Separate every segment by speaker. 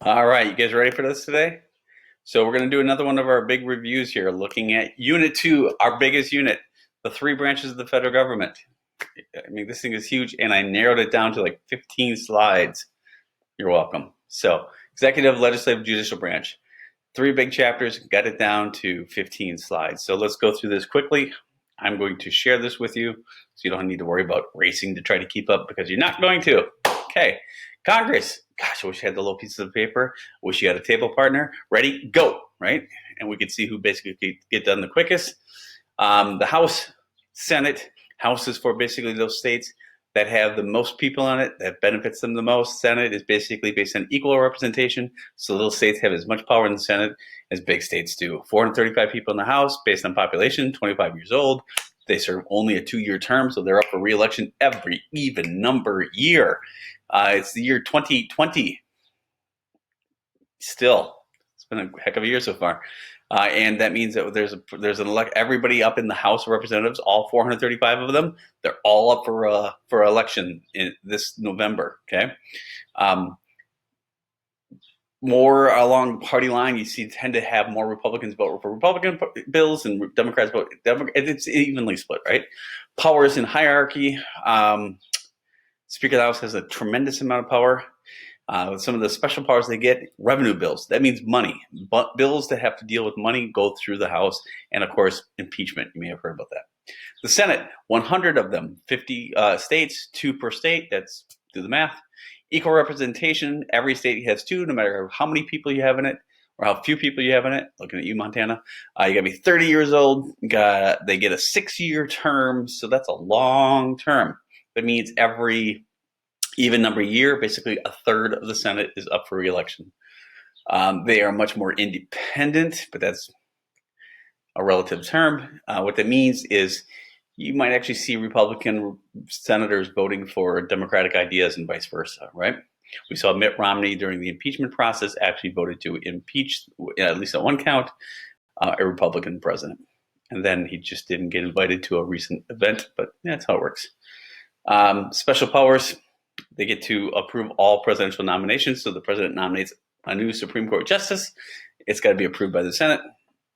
Speaker 1: All right, you guys ready for this today? So we're going to do another one of our big reviews here, looking at Unit 2, our biggest unit, the three branches of the federal government. I mean, this thing is huge, and I narrowed it down to like 15 slides. You're welcome. So, executive, legislative, judicial branch. Three big chapters, got it down to 15 slides. So let's go through this quickly. I'm going to share this with you so you don't need to worry about racing to try to keep up because you're not going to. Okay, Congress. Gosh, I wish I had the little pieces of paper. Wish you had a table partner. Ready, go, right? And we could see who basically get done the quickest. The House, Senate. House is for basically those states that have the most people on it, that benefits them the most. Senate is basically based on equal representation. So little states have as much power in the Senate as big states do. 435 people in the House based on population, 25 years old. They serve only a 2-year term, so they're up for re-election every even number year. It's the year 2020. Still, it's been a heck of a year so far. And that means that there's an everybody up in the House of Representatives, all 435 of them, they're all up for election in this November. Okay, more along the party line, you tend to have more Republicans vote for Republican bills and Democrats vote Democrat. It's evenly split, right? Powers in hierarchy. Speaker of the House has a tremendous amount of power. Some of the special powers they get, revenue bills. That means money. But bills that have to deal with money go through the House. And of course, impeachment. You may have heard about that. The Senate, 100 of them, 50 states, 2 per state. That's, do the math. Equal representation. Every state has 2, no matter how many people you have in it or how few people you have in it. Looking at you, Montana. You got to be 30 years old. They get a 6-year term. So that's a long term. That means every even number year, basically a third of the Senate is up for re-election. They are much more independent, but that's a relative term. What that means is you might actually see Republican senators voting for Democratic ideas and vice versa, right? We saw Mitt Romney during the impeachment process actually voted to impeach, at least at one count, a Republican president. And then he just didn't get invited to a recent event, but that's how it works. Special powers. They get to approve all presidential nominations. So the president nominates a new Supreme Court justice. It's got to be approved by the Senate.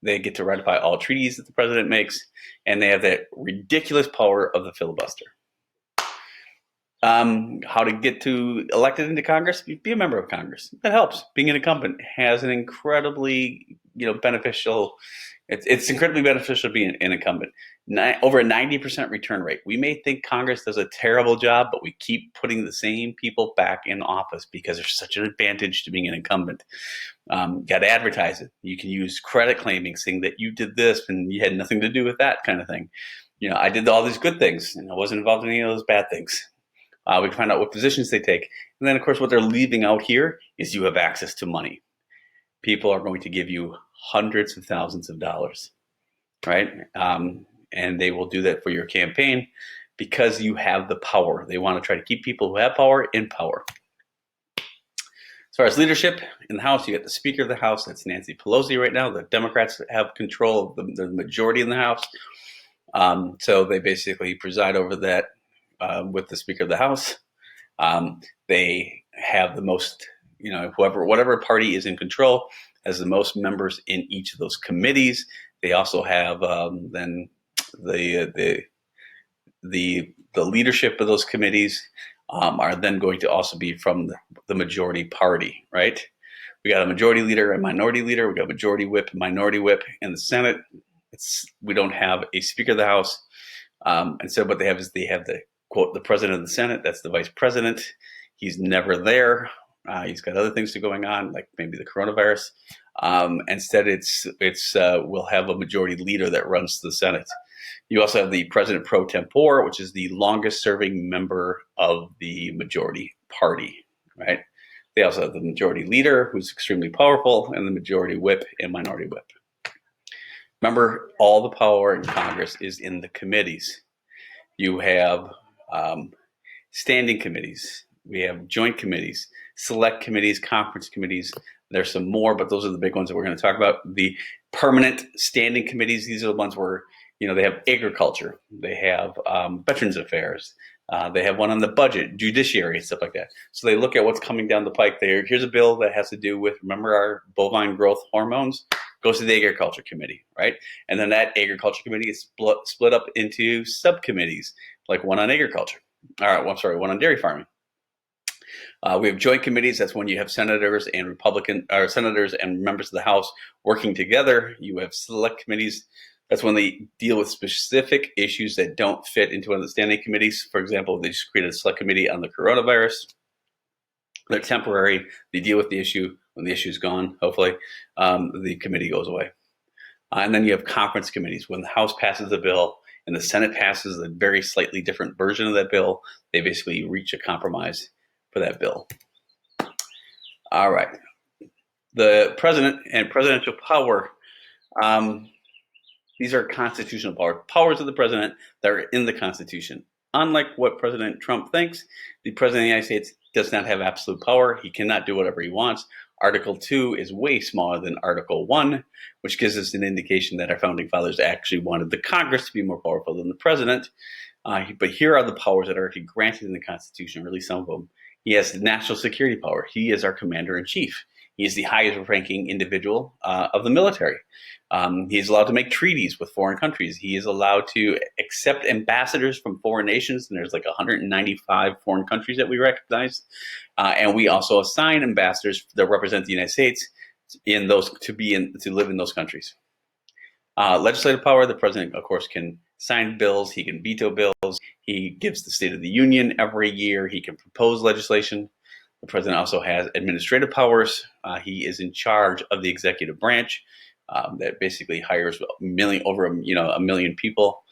Speaker 1: They get to ratify all treaties that the president makes. And they have that ridiculous power of the filibuster. How to get elected into Congress? Be a member of Congress. That helps. Being an incumbent has an incredibly, beneficial. It's incredibly beneficial to be an incumbent. Over a 90% return rate. We may think Congress does a terrible job, but we keep putting the same people back in office because there's such an advantage to being an incumbent. Got to advertise it. You can use credit claiming, saying that you did this and you had nothing to do with that kind of thing. I did all these good things and I wasn't involved in any of those bad things. We can find out what positions they take. And then, of course, what they're leaving out here is you have access to money. People are going to give you hundreds of thousands of dollars, right? And they will do that for your campaign because you have the power. They want to try to keep people who have power in power. As far as leadership in the House, you got the Speaker of the House. That's Nancy Pelosi right now. The Democrats have control of the majority in the House. So they basically preside over that with the Speaker of the House. They have the most, whatever party is in control has the most members in each of those committees. They also have then the leadership of those committees are then going to also be from the majority party, right? We got a majority leader and minority leader. We got a majority whip and minority whip in the Senate. We don't have a Speaker of the House. And so what they have is they have the quote, the president of the Senate. That's the vice president. He's never there. He's got other things going on, like maybe the coronavirus. Instead, we'll have a majority leader that runs the Senate. You also have the president pro tempore, which is the longest serving member of the majority party, right? They also have the majority leader, who's extremely powerful, and the majority whip and minority whip. Remember, all the power in Congress is in the committees. You have standing committees. We have joint committees, select committees, conference committees. There's some more, but those are the big ones that we're going to talk about. The permanent standing committees, these are the ones where, they have agriculture, they have veterans affairs, They have one on the budget, judiciary, stuff like that. So they look at what's coming down the pike there. Here's a bill that has to do with, remember, our bovine growth hormones, goes to the Agriculture Committee, right? And then that Agriculture Committee is split up into subcommittees, like one on agriculture. One on dairy farming. We have joint committees. That's when you have senators and senators and members of the House working together. You have select committees. That's when they deal with specific issues that don't fit into one of the standing committees. For example, they just created a select committee on the coronavirus. They're temporary. They deal with the issue. When the issue is gone, hopefully, the committee goes away. And then you have conference committees. When the House passes a bill and the Senate passes a very slightly different version of that bill, they basically reach a compromise for that bill. All right. The president and presidential power. These are constitutional powers of the president that are in the Constitution. Unlike what President Trump thinks, the president of the United States does not have absolute power. He cannot do whatever he wants. Article 2 is way smaller than Article 1, which gives us an indication that our founding fathers actually wanted the Congress to be more powerful than the president. But here are the powers that are actually granted in the Constitution, or at least some of them. He has national security power. He is our commander-in-chief. He is the highest ranking individual of the military. He is allowed to make treaties with foreign countries. He is allowed to accept ambassadors from foreign nations, and there's like 195 foreign countries that we recognize. And we also assign ambassadors that represent the United States in those to live in those countries. Legislative power: the president, of course, can sign bills. He can veto bills. He gives the State of the Union every year. He can propose legislation. The president also has administrative powers. He is in charge of the executive branch that basically hires over a million people,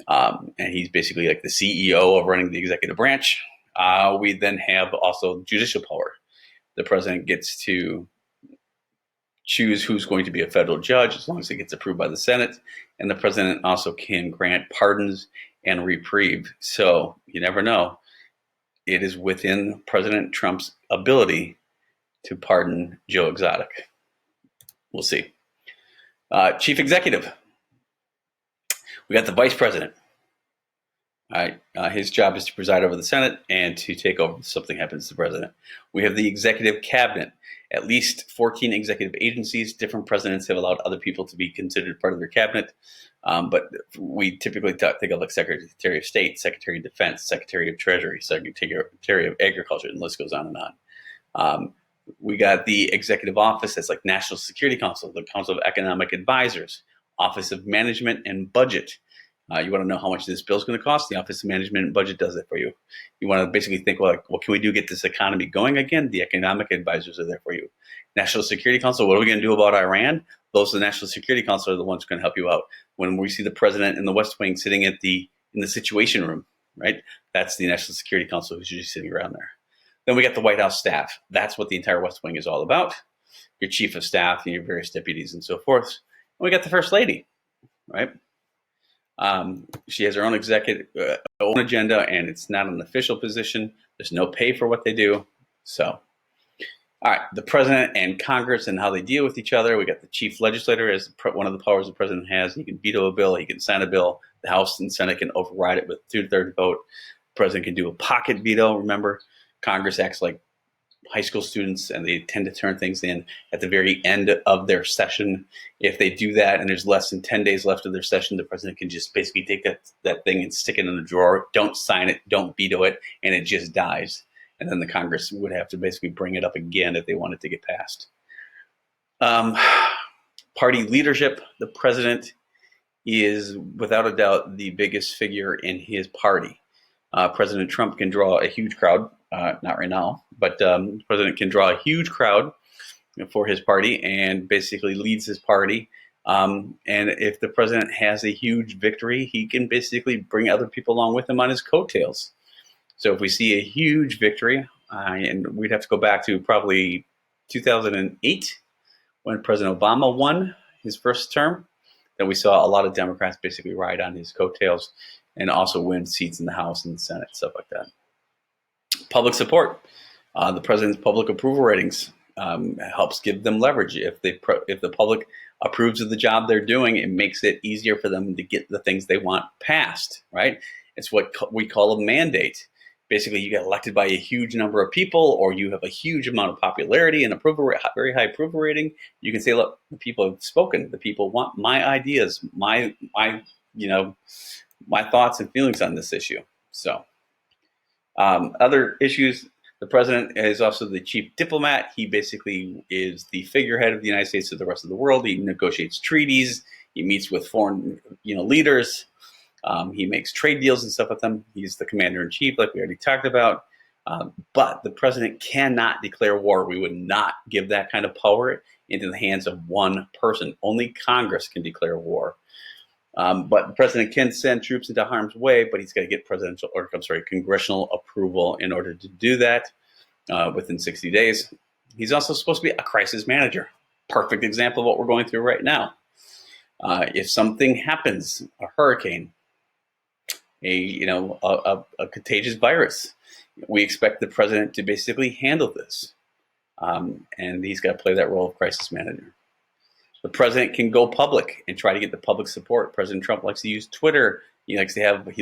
Speaker 1: and he's basically like the CEO of running the executive branch. We then have also judicial power. The president gets to choose who's going to be a federal judge as long as it gets approved by the Senate, and the president also can grant pardons and reprieve. So you never know. It is within President Trump's ability to pardon Joe Exotic. We'll see. Chief executive. We got the vice president. All right. His job is to preside over the Senate and to take over if something happens to the president. We have the executive cabinet. At least 14 executive agencies. Different presidents have allowed other people to be considered part of their cabinet. But we typically think of like Secretary of State, Secretary of Defense, Secretary of Treasury, Secretary of Agriculture, and the list goes on and on. We got the executive office that's like National Security Council, the Council of Economic Advisors, Office of Management and Budget. You want to know how much this bill is going to cost? The Office of Management and Budget does it for you. You want to basically think, well, like, what can we do to get this economy going again? The economic advisors are there for you. National Security Council, what are we going to do about Iran? Those of the National Security Council are the ones who can help you out. When we see the president in the West Wing sitting in the Situation Room, right? That's the National Security Council who's usually sitting around there. Then we got the White House staff. That's what the entire West Wing is all about. Your chief of staff and your various deputies and so forth. And we got the First Lady, right? She has her own own agenda, and it's not an official position. There's no pay for what they do. So, all right, the president and Congress and how they deal with each other. We got the chief legislator as one of the powers the president has. He can veto a bill. He can sign a bill. The House and Senate can override it with 2/3 vote. The president can do a pocket veto. Remember, Congress acts like high school students, and they tend to turn things in at the very end of their session. If they do that and there's less than 10 days left of their session, the president can just basically take that thing and stick it in a drawer. Don't sign it, don't veto it, and it just dies. And then the Congress would have to basically bring it up again if they wanted to get passed. Party leadership. The president is without a doubt the biggest figure in his party. President Trump can draw a huge crowd. Not right now, but the president can draw a huge crowd for his party and basically leads his party. And if the president has a huge victory, he can basically bring other people along with him on his coattails. So if we see a huge victory, and we'd have to go back to probably 2008 when President Obama won his first term, then we saw a lot of Democrats basically ride on his coattails and also win seats in the House and the Senate, stuff like that. Public support. The president's public approval ratings helps give them leverage. If the public approves of the job they're doing, it makes it easier for them to get the things they want passed, right? It's what we call a mandate. Basically, you get elected by a huge number of people, or you have a huge amount of popularity and approval, very high approval rating. You can say, look, the people have spoken. The people want my ideas, my thoughts and feelings on this issue. So other issues, the president is also the chief diplomat. He basically is the figurehead of the United States to the rest of the world. He negotiates treaties. He meets with foreign leaders. He makes trade deals and stuff with them. He's the commander-in-chief, like we already talked about. But the president cannot declare war. We would not give that kind of power into the hands of one person. Only Congress can declare war. But the president can send troops into harm's way, but he's got to get congressional approval in order to do that within 60 days. He's also supposed to be a crisis manager. Perfect example of what we're going through right now. If something happens, a hurricane, a contagious virus, we expect the president to basically handle this. And he's got to play that role of crisis manager. The president can go public and try to get the public support. President Trump likes to use Twitter. He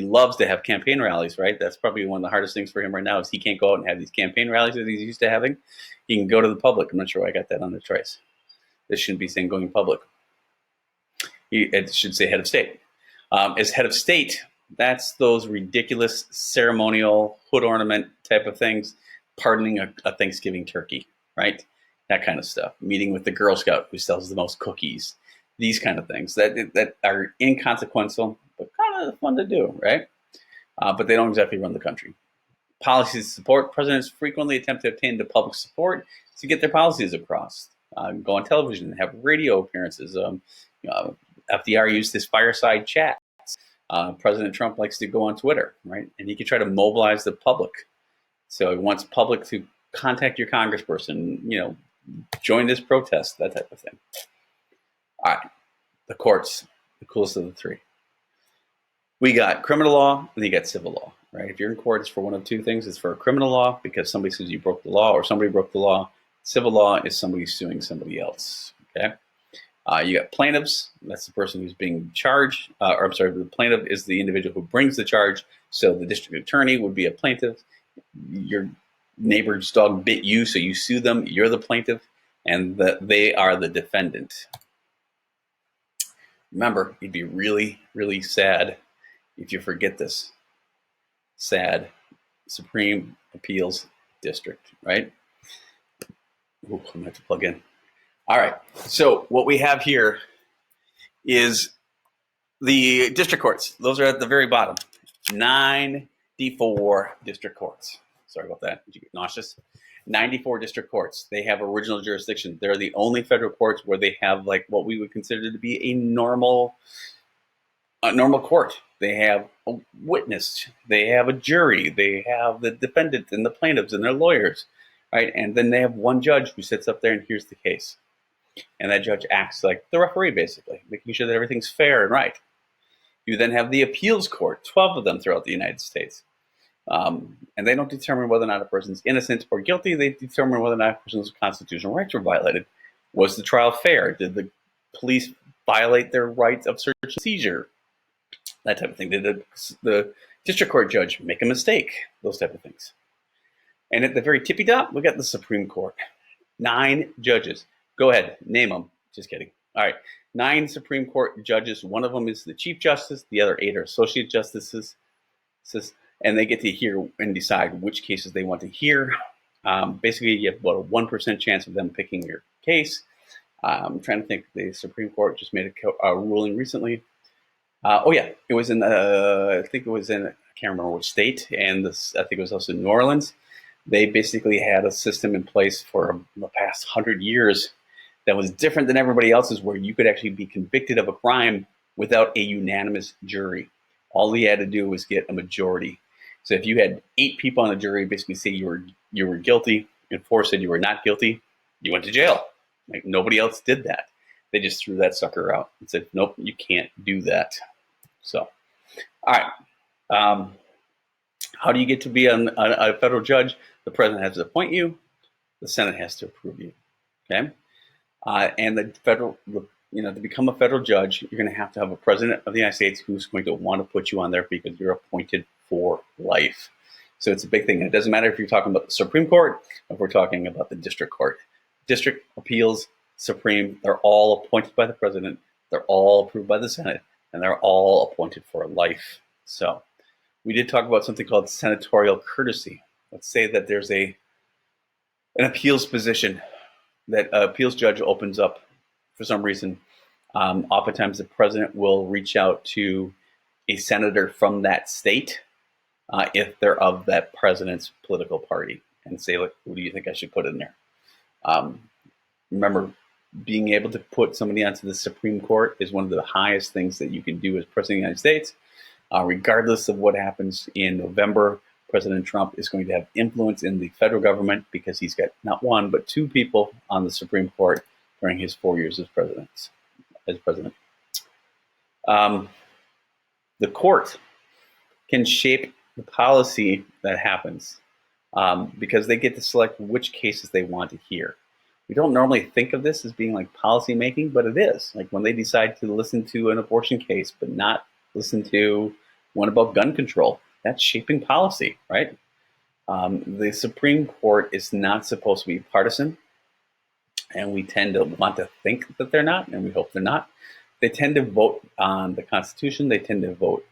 Speaker 1: loves to have campaign rallies, right? That's probably one of the hardest things for him right now is he can't go out and have these campaign rallies that he's used to having. He can go to the public. I'm not sure why I got that on the trace. This shouldn't be saying going public. It should say head of state. As head of state, that's those ridiculous ceremonial hood ornament type of things, pardoning a Thanksgiving turkey, right? That kind of stuff. Meeting with the Girl Scout who sells the most cookies. These kind of things that are inconsequential, but kind of fun to do, right? But they don't exactly run the country. Policies support. Presidents frequently attempt to obtain the public support to get their policies across. Go on television, have radio appearances. FDR used his fireside chats. President Trump likes to go on Twitter, right? And he can try to mobilize the public. So he wants public to contact your congressperson, join this protest, that type of thing. All right, the courts, the coolest of the three. We got criminal law and you got civil law, right? If you're in court, it's for one of two things. It's for a criminal law because somebody says you broke the law or somebody broke the law. Civil law is somebody suing somebody else, okay? You got plaintiffs. That's the person who's being charged. The plaintiff is the individual who brings the charge. So the district attorney would be a plaintiff. Your neighbor's dog bit you, so you sue them. You're the plaintiff, and they are the defendant. Remember, you'd be really, really sad if you forget this. Sad. Supreme Appeals District, right? Ooh, I'm going to have to plug in. All right, so what we have here is the district courts. Those are at the very bottom. 94 district courts. Sorry about that. Did you get nauseous? 94 district courts. They have original jurisdiction. They're the only federal courts where they have like what we would consider to be a normal court. They have a witness. They have a jury. They have the defendant and the plaintiffs and their lawyers, right? And then they have one judge who sits up there and hears the case. And that judge acts like the referee, basically, making sure that everything's fair and right. You then have the appeals court, 12 of them throughout the United States. And they don't determine whether or not a person's innocent or guilty. They determine whether or not a person's constitutional rights were violated. Was the trial fair? Did the police violate their rights of search and seizure? That type of thing. Did the district court judge make a mistake? Those type of things. And at the very tippy top, we got the Supreme Court. 9 judges. Go ahead, name them. Just kidding. All right, 9 Supreme Court judges. One of them is the Chief Justice. The other 8 are Associate Justices. And they get to hear and decide which cases they want to hear. Basically, you have about a 1% chance of them picking your case. I'm trying to think. The Supreme Court just made a ruling recently. It was in, I can't remember which state, and I think it was also New Orleans. They basically had a system in place for the past 100 years that was different than everybody else's, where you could actually be convicted of a crime without a unanimous jury. All he had to do was get a majority. So if you had 8 people on the jury basically say you were guilty and 4 said you were not guilty, you went to jail. Like nobody else did that. They just threw that sucker out and said, nope, you can't do that. So, all right. How do you get to be a federal judge? The president has to appoint you. The Senate has to approve you. Okay. And the to become a federal judge, you're going to have a president of the United States who's going to want to put you on there because you're appointed for life. So it's a big thing. And it doesn't matter if you're talking about the Supreme Court or if we're talking about the district court. District, appeals, Supreme, they're all appointed by the president. They're all approved by the Senate, and they're all appointed for life. So we did talk about something called senatorial courtesy. Let's say that there's an appeals position that an appeals judge opens up for some reason. Oftentimes the president will reach out to a senator from that state if they're of that president's political party and say, look, who do you think I should put in there? Remember, being able to put somebody onto the Supreme Court is one of the highest things that you can do as president of the United States. Regardless of what happens in November, President Trump is going to have influence in the federal government because he's got not one, but two people on the Supreme Court during his 4 years as president. The court can shape the policy that happens because they get to select which cases they want to hear. We don't normally think of this as being like policy making, but it is. Like when they decide to listen to an abortion case, but not listen to one about gun control, that's shaping policy, right? The Supreme Court is not supposed to be partisan, and we tend to want to think that they're not, and we hope they're not. They tend to vote on the Constitution. They tend to vote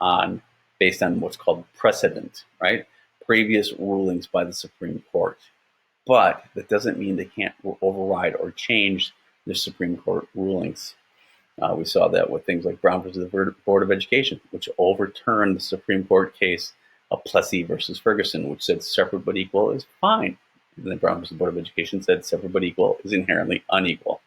Speaker 1: based on what's called precedent, right? Previous rulings by the Supreme Court. But that doesn't mean they can't override or change the Supreme Court rulings. We saw that with things like Brown versus the Board of Education, which overturned the Supreme Court case of Plessy versus Ferguson, which said separate but equal is fine. And then Brown versus the Board of Education said separate but equal is inherently unequal.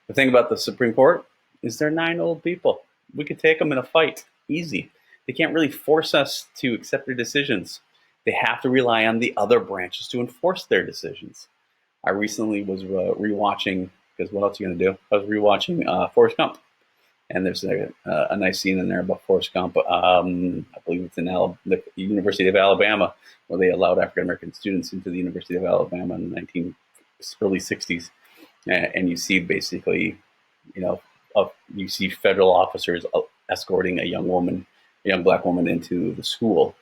Speaker 1: The thing about the Supreme Court is they're 9 old people. We could take them in a fight, easy. They can't really force us to accept their decisions. They have to rely on the other branches to enforce their decisions. I recently was rewatching, because what else are you going to do? I was rewatching Forrest Gump. And there's a nice scene in there about Forrest Gump. I believe it's in the University of Alabama, where they allowed African-American students into the University of Alabama in the early 60s. And you see basically, you see federal officers escorting a young black woman into the school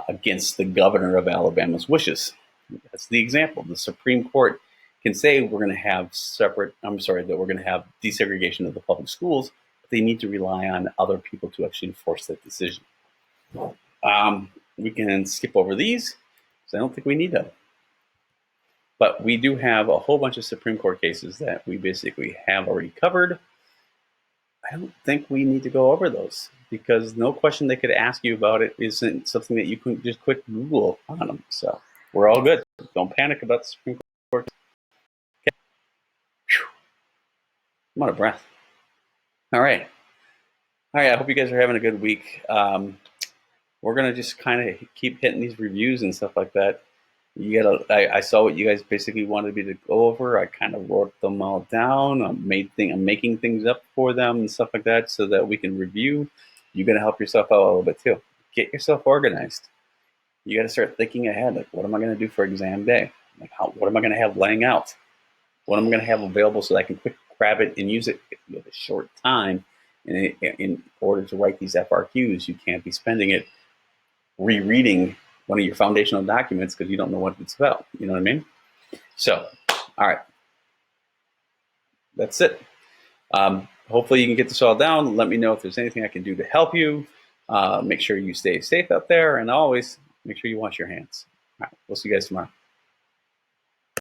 Speaker 1: against the governor of Alabama's wishes. That's the example. The Supreme Court can say we're going to have that we're going to have desegregation of the public schools, but they need to rely on other people to actually enforce that decision. We can skip over these, because I don't think we need them. But we do have a whole bunch of Supreme Court cases that we basically have already covered. I don't think we need to go over those, because no question they could ask you about it isn't something that you can just quick Google on them. So we're all good. Don't panic about the Supreme Court. Okay. I'm out of breath. All right. I hope you guys are having a good week. We're going to just kind of keep hitting these reviews and stuff like that. I saw what you guys basically wanted me to go over. I kind of wrote them all down. I'm making things up for them and stuff like that so that we can review. You got to help yourself out a little bit too. Get yourself organized. You got to start thinking ahead. Like, what am I going to do for exam day? Like, what am I going to have laying out? What am I going to have available so that I can quick grab it and use it in a short time? And in order to write these FRQs, you can't be spending it rereading one of your foundational documents because you don't know what it's about. You know what I mean? So, all right. That's it. Hopefully you can get this all down. Let me know if there's anything I can do to help you. Make sure you stay safe out there, and always make sure you wash your hands. All right. We'll see you guys tomorrow.